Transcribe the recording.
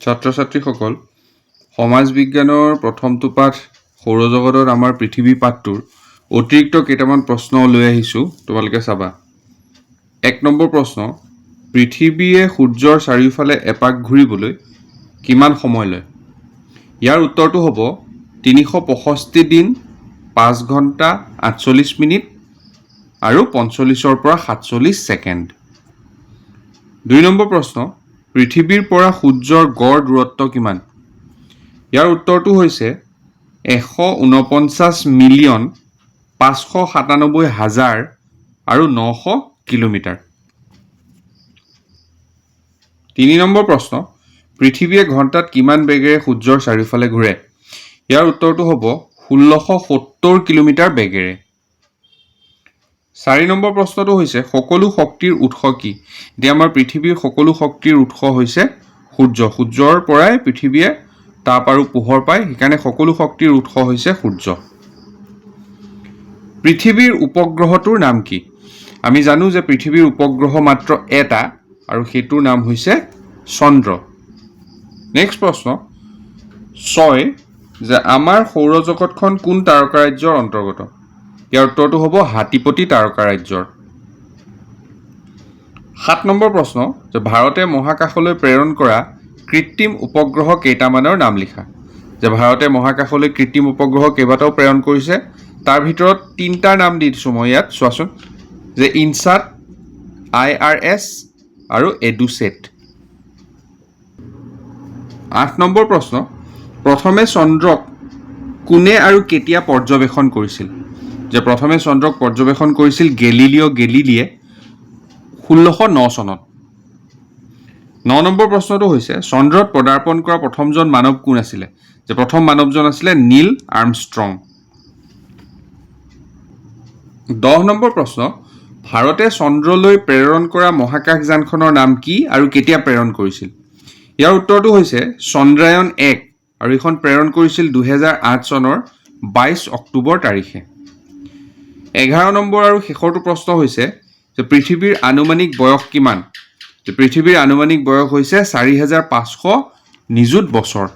ছাত্ৰ-ছাত্ৰীসকল সমাজ বিজ্ঞানৰ প্ৰথমটো পাঠ সৌৰজগতৰ আমাৰ পৃথিৱী পাঠটোৰ অতিৰিক্ত কেইটামান প্ৰশ্ন লৈ আহিছোঁ তোমালোকে চাবা 1 নম্বৰ প্ৰশ্ন পৃথিৱীয়ে সূৰ্যৰ চাৰিওফালে এপাক ঘূৰিবলৈ কিমান সময় লয় ইয়াৰ উত্তৰটো হ'ব 365 দিন 5 ঘণ্টা 48 মিনিট আৰু 45 পৰা 47 ছেকেণ্ড 2 নম্বৰ প্ৰশ্ন পৃথিৱীৰ পৰা সূৰ্যৰ গড় দূৰত্ব কিমান ইয়াৰ উত্তৰটো হৈছে 149,597,000 আৰু 900 কিলোমিটাৰ 3 নম্বৰ প্ৰশ্ন পৃথিৱীয়ে ঘণ্টাত কিমান বেগেৰে সূৰ্যৰ চাৰিওফালে ঘূৰে ইয়াৰ উত্তৰটো হ'ব 1670 কিলোমিটাৰ বেগেৰে 4 নম্বৰ প্ৰশ্নটো হৈছে সকলো শক্তিৰ উৎস কি এতিয়া আমাৰ পৃথিৱীৰ সকলো শক্তিৰ উৎস হৈছে সূৰ্যৰ পৰাই পৃথিৱীয়ে তাপ আৰু পোহৰ পায় সেইকাৰণে সকলো শক্তিৰ উৎস হৈছে সূৰ্য পৃথিৱীৰ উপগ্ৰহটোৰ নাম কি আমি জানো যে পৃথিৱীৰ উপগ্ৰহ মাত্ৰ এটা আৰু সেইটোৰ নাম হৈছে চন্দ্ৰ নেক্সট প্ৰশ্ন 6 যে আমাৰ সৌৰজগতখন কোন তাৰকা ৰাজ্যৰ অন্তৰ্গত ইয়াৰ উত্তৰটো হ'ব হাতীপতি তাৰকা ৰাজ্যৰ 7 নম্বৰ প্ৰশ্ন যে ভাৰতে মহাকাশলৈ প্ৰেৰণ কৰা কৃত্ৰিম উপগ্ৰহ কেইটামানৰ নাম লিখা যে ভাৰতে মহাকাশলৈ কৃত্ৰিম উপগ্ৰহ কেইবাটাও প্ৰেৰণ কৰিছে তাৰ ভিতৰত তিনটাৰ নাম দিছোঁ মই ইয়াত চোৱাচোন যে ইনসাট IRS আৰু এডুসেট 8 নম্বৰ প্ৰশ্ন প্ৰথমে চন্দ্ৰক কোনে আৰু কেতিয়া পৰ্যবেক্ষণ কৰিছিল যে প্ৰথমে চন্দ্ৰক পৰ্যবেক্ষণ কৰিছিল গেলিলিয়ে 1609 চনত 9 নম্বৰ প্ৰশ্নটো হৈছে চন্দ্ৰত পদাৰ্পণ কৰা প্ৰথমজন মানৱ কোন আছিল যে প্ৰথম মানৱজন আছিল নীল আৰ্মষ্ট্ৰং 10 নম্বৰ প্ৰশ্ন ভাৰতে চন্দ্ৰলৈ প্ৰেৰণ কৰা মহাকাশযানখনৰ নাম কি আৰু কেতিয়া প্ৰেৰণ কৰিছিল ইয়াৰ উত্তৰটো হৈছে চন্দ্ৰায়ন 1 আৰু এখন প্ৰেৰণ কৰিছিল 2008 চনৰ 22 অক্টোবৰ তাৰিখে 11 নম্বৰ আৰু শেষৰটো প্ৰশ্ন হৈছে যে পৃথিৱীৰ আনুমানিক বয়স কিমান যে পৃথিৱীৰ আনুমানিক বয়স হৈছে 4500 নিযুত বছৰ